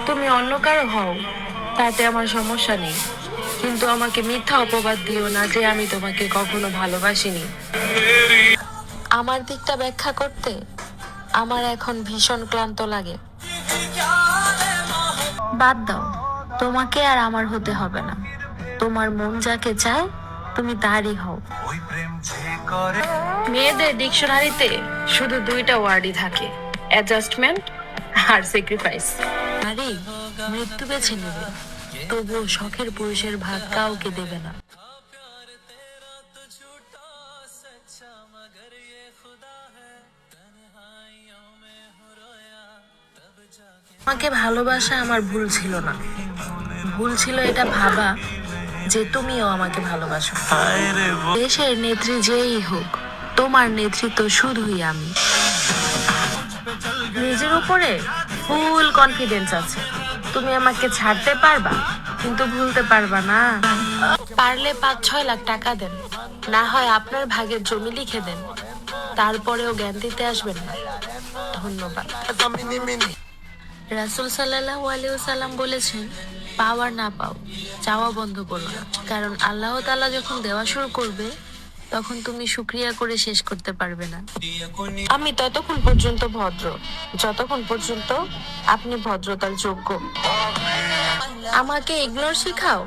তুমি অন্য কারো হও, তাতে আমার সমস্যা নেই, কিন্তু আমাকে মিথ্যা অপবাদ দিও না যে আমি তোমাকে কখনো ভালোবাসিনি। আমার দিকটা ব্যাখ্যা করতে আমার এখন ভীষণ ক্লান্ত লাগে। বাদ দাও, তোমাকে আর আমার হতে হবে না। তোমার মন যাকে চায় তুমি তারই হও। মেয়েদের ডিকশনারিতে শুধু দুইটা ওয়ার্ডই থাকে, অ্যাডজাস্টমেন্ট আর স্যাক্রিফাইস। নারী মৃত্যু বেছে নেবে, তবুও শখের পুরুষের ভাগ কাউকে দেবে না। তোমাকে ভালোবাসা আমার ভুল ছিল না, ভুল ছিল এটা ভাবা যে তুমিও আমাকে ভালোবাসো। দেশের নেত্রী যেই হোক, তোমার নেতৃত্ব শুধুই আমি। নিজের উপরে ফুল কনফিডেন্স আছে, তুমি আমাকে ছাড়তে পারবা কিন্তু ভুলতে পারবা না। পারলে 5-6 লাখ টাকা দেন, না হয় আপনার ভাগের জমি লিখে দেন, তারপরেও জ্ঞান দিতে আসবেন না। ধন্যবাদ। রাসূল সাল্লাল্লাহু আলাইহি ওয়াসাল্লাম বলেছেন, পাওয়ার না পাও, চাওয়া বন্ধ করো না, কারণ আল্লাহ তাআলা যখন দেওয়া শুরু করবে তখন তুমি শুকরিয়া করে শেষ করতে পারবে না। আমি ততক্ষণ পর্যন্ত ভদ্র যতক্ষণ পর্যন্ত আপনি ভদ্রতার যোগ্য। আমাকে ইগনোর শিখাও,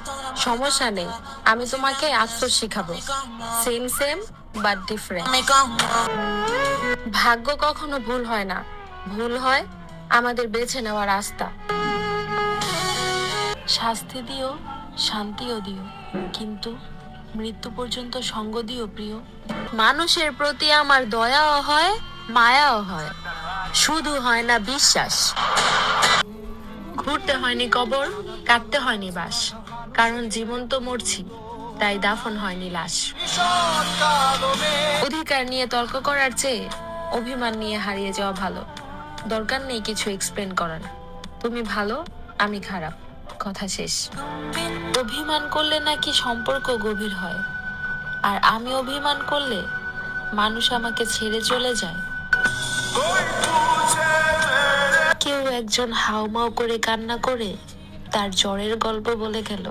সমস্যা নেই, আমি তোমাকে আফসোস শিখাবো। Same same but different. ভাগ্য কখনো ভুল হয় না, ভুল হয় আমাদের বেছে নেওয়া রাস্তা। শাস্তি দিও, শান্তিও দিও, কিন্তু মৃত্যু পর্যন্ত সঙ্গ দিও প্রিয়। মানুষের প্রতি আমার দয়াও হয়, মায়াও হয়, শুধু হয় না বিশ্বাস। ঘুরতে হয়নি কবর, কাটতে হয়নি বাস, কারণ জীবন তো মরছি, তাই দাফন হয়নি লাশ। অধিকার নিয়ে তর্ক করার চেয়ে অভিমান নিয়ে হারিয়ে যাওয়া ভালো। দরকার নেই কিছু এক্সপ্লেন করার, তুমি ভালো আমি খারাপ, কথা শেষ। অভিমান করলে নাকি সম্পর্ক গভীর হয়, আর আমি অভিমান করলে মানুষ আমাকে ছেড়ে চলে যায়। কেউ একজন হাউমাউ করে কান্না করে তার জ্বরের গল্প বলে গেল,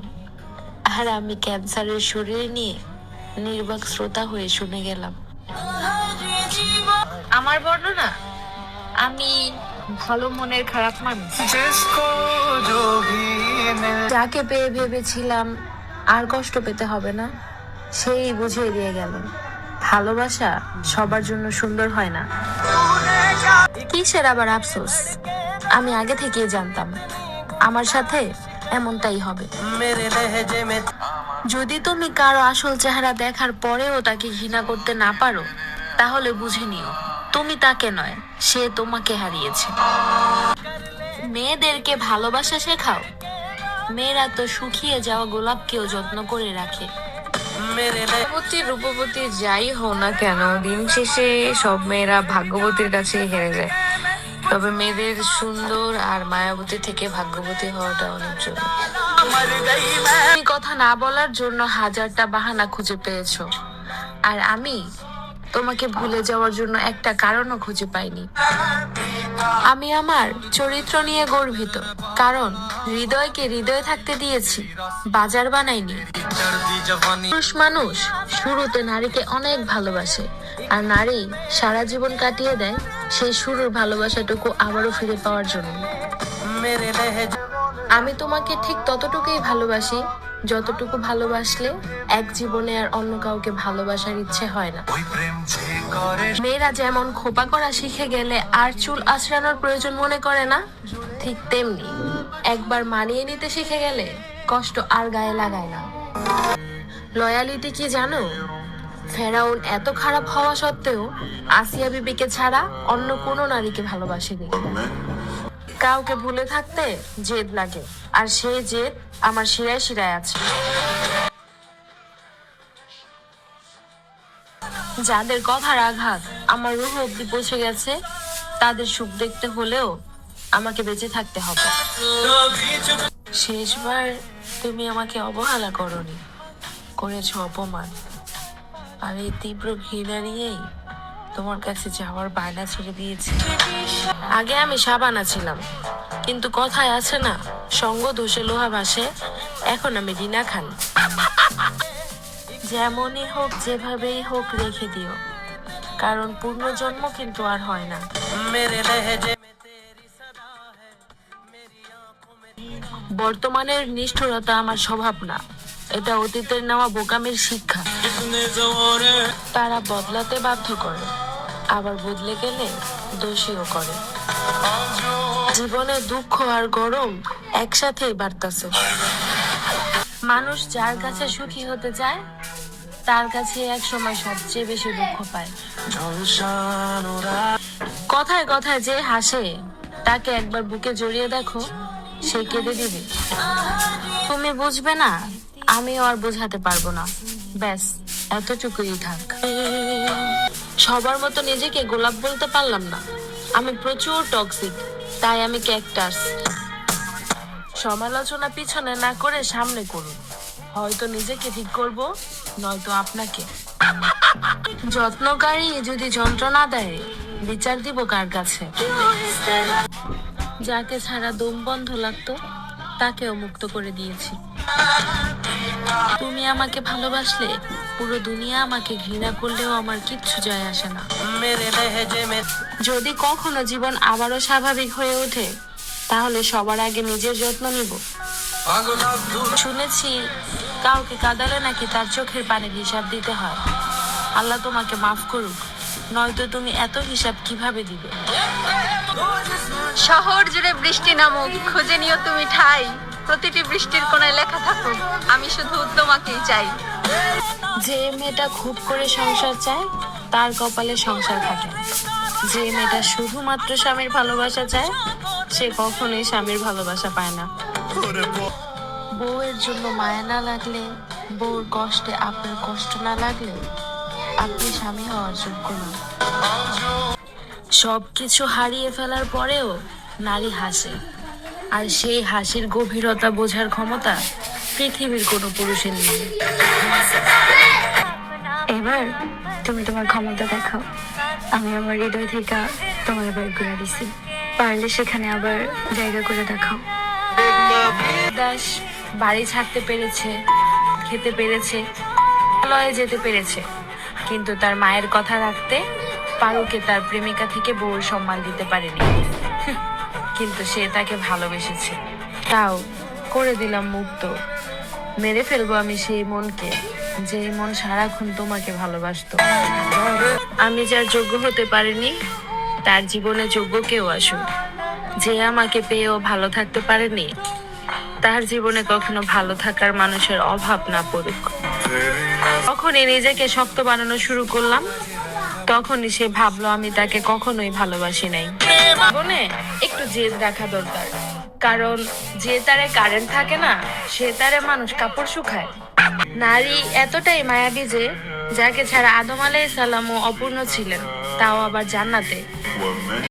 আর আমি ক্যান্সারের শরীর নিয়ে নির্বাক শ্রোতা হয়ে শুনে গেলাম। আমার বর্ণনা, আমি ভালো মনের খারাপ মানুষ, যাকে পেয়ে ভেবেছিলাম আর কষ্ট পেতে হবে না, সেই বুঝিয়ে দিয়ে গেল ভালোবাসা সবার জন্য সুন্দর হয় না। কিসের আবার আফসোস, আমি আগে থেকেই জানতাম আমার সাথে এমনটাই হবে। যদি তুমি কারো আসল চেহারা দেখার পরেও তাকে ঘৃণা করতে না পারো, তাহলে বুঝে নিও তুমি তাকে নয়, সে তোমাকে হারিয়েছে। মেয়েদেরকে ভালোবাসা শেখাও, মেয়েরা তো শুকিয়ে যাওয়া গোলাপকেও যত্ন করে রাখে। ভাগ্যবতী রূপবতী যাই হও না কেন, দিন শেষে সব মেয়েরা ভাগ্যবতীর কাছে হেরে যায়। তবে মেয়েদের সুন্দর আর মায়াবতী থেকে ভাগ্যবতী হওয়াটা অনেক জরুরি। তুমি কথা না বলার জন্য হাজারটা বাহানা খুঁজে পেয়েছো, আর আমি তোমাকে ভুলে যাওয়ার জন্য একটা কারণও খুঁজে পাইনি। আমি আমার চরিত্র নিয়ে গর্বিত, কারণ হৃদয়কে হৃদয়ে থাকতে দিয়েছি, বাজার বানাইনি। মানুষ শুরুতে নারীকে অনেক ভালোবাসে, আর নারী সারা জীবন কাটিয়ে দেয় সেই শুরুর ভালোবাসাটুকু আবারও ফিরে পাওয়ার জন্য। আমি তোমাকে ঠিক ততটুকুই ভালোবাসি যতটুকু ভালোবাসলে এক জীবনে আর অন্য কাউকে ভালোবাসার ইচ্ছে হয় না। মেয়েরা যেমন খোপা করা শিখে গেলে আর চুল আঁচড়ানোর প্রয়োজন মনে করে না, ঠিক তেমনি একবার মানিয়ে নিতে শিখে গেলে কষ্ট আর গায়ে লাগায় না। লয়ালিটি কি জানো? ফেরাউন এত খারাপ হওয়া সত্ত্বেও আসিয়া বিবিকে ছাড়া অন্য কোনো নারীকে ভালোবাসেনি। কাউকে ভুলে থাকতে জেদ লাগে, আর সেই জেদ আমার শিরায় শিরায় আছে। যাদের কথার আঘাত আমার রুহ অব্দি পৌঁছে গেছে, তাদের সুখ দেখতে হলেও আমাকে বেঁচে থাকতে হবে। শেষবার তুমি আমাকে অবহেলা করনি, করেছো অপমান, আর এই তীব্র ঘৃণা নিয়েই তোমার কাছে যাওয়ার বায়না ছেড়ে দিয়েছি। আগে আমি শাবানা ছিলাম, কিন্তু কথায় আছে না, সঙ্গ দোষে লোহা ভাসে। এখন আমি রিনা খান। যেমনই হোক যেভাবেই হোক রেখে দিও, কারণ পুনর্জন্ম কিন্তু আর হয় না। বর্তমানের নিষ্ঠুরতা আমার স্বভাব না, এটা অতীতের নেওয়া বোকামের শিক্ষা। তারা বদলাতে বাধ্য করে, আবার বদলে গেলে দোষীও করে। জীবনে দুঃখ আর গরম একসাথেই বাড়তাছে। মানুষ যার কাছে সুখী হতে চায়, তার কাছে এক সময় সবচেয়ে বেশি দুঃখ পায়। কথায় কথায় যে হাসে, তাকে একবার বুকে জড়িয়ে দেখো, সে কেঁদে দিবে। তুমি বুঝবে না, আমিও আর বোঝাতে পারবো না। ব্যাস, এতটুকুই থাক। সবার মতো নিজেকে গোলাপ বলতে পারলাম না, আমি প্রচুর টক্সিক, তাই আমি ক্যাকটাস। সমালোচনা পিছনে না করে সামনে করুন, হয়তো নিজেকে ঠিক করব, নয়তো আপনাকে। যত্নকারী যদি যন্ত্রণা দেয়, বিচার দিব কার কাছে? যাকে ছাড়া দম বন্ধ লাগতো, তাকেও মুক্ত করে দিয়েছি। তুমি আমাকে ভালোবাসলে, পুরো দুনিয়া আমাকে ঘৃণা করলেও আমার কিচ্ছু যায় আসে না। যদি কখনো জীবন আবারও স্বাভাবিক হয়ে ওঠে, তাহলে সবার আগে নিজের যত্ন নিব। শুনেছি কাউকে কাঁদালে নাকি তার চোখের পানির হিসাব দিতে হয়। আল্লাহ তোমাকে মাফ করুক, নয়তো তুমি এত হিসাব কিভাবে দিবে? শহর জুড়ে বৃষ্টি নামুক, খুঁজে নিও তুমি ঠাই। প্রতিটি বৃষ্টির কোণায় লেখা থাকুক, আমি শুধু তোমাকেই চাই। যে মেয়েটা খুব করে সংসার চায়, তার কপালে সংসার থাকে না। যে মেয়েটা শুধুমাত্র স্বামীর ভালোবাসা চায়, সে কখনোই স্বামীর ভালোবাসা পায় না। বউয়ের জন্য মায়া না লাগলে, বউর কষ্টে আপনার কষ্ট না লাগলে, আপনি স্বামী হওয়ার যোগ্য না। সবকিছু হারিয়ে ফেলার পরেও নারী হাসে, আর সেই হাসির গভীরতা বোঝার ক্ষমতা পৃথিবীর কোনো পুরুষের নেই। এবার তুমি তোমার ক্ষমতা দেখাও। আমি আমার হৃদয় থেকে তোমার বের করে দিছি, পারলে সেখানে আবার জায়গা করে দেখাও। দাস বাড়ি ছাড়তে পেরেছে, খেতে পেরেছে, লয়ে যেতে পেরেছে, কিন্তু তার মায়ের কথা রাখতে পারুকে তার প্রেমিকা থেকে বউর সম্মান দিতে পারেনি। কিন্তু সে তাকে ভালোবেসেছে, তাও করে দিলাম মুক্ত। মেরে ফেলবো আমি সেই মনকে, যে মন সারাক্ষণ তোমাকে ভালোবাসতো। আমি যার যোগ্য হতে পারিনি, তার জীবনে যোগ্য কেউ আসুক। যে আমাকে পেয়েও ভালো থাকতে পারেনি, তার জীবনে কখনো ভালো থাকার মানুষের অভাব না পড়ুক। তখনই নিজেকে শক্ত বানানো শুরু করলাম, তখনই সে ভাবলো আমি তাকে কখনোই ভালোবাসি নাই। জীবনে একটু জেদ রাখা দরকার, কারণ যে তারে কারেন্ট থাকে না, সে তারে মানুষ কাপড় শুকায়। নারী এতটাই মায়াবী যে, যাকে ছাড়া আদম আলাইহিস সালামও অপূর্ণ ছিলেন, তাও আবার জান্নাতে।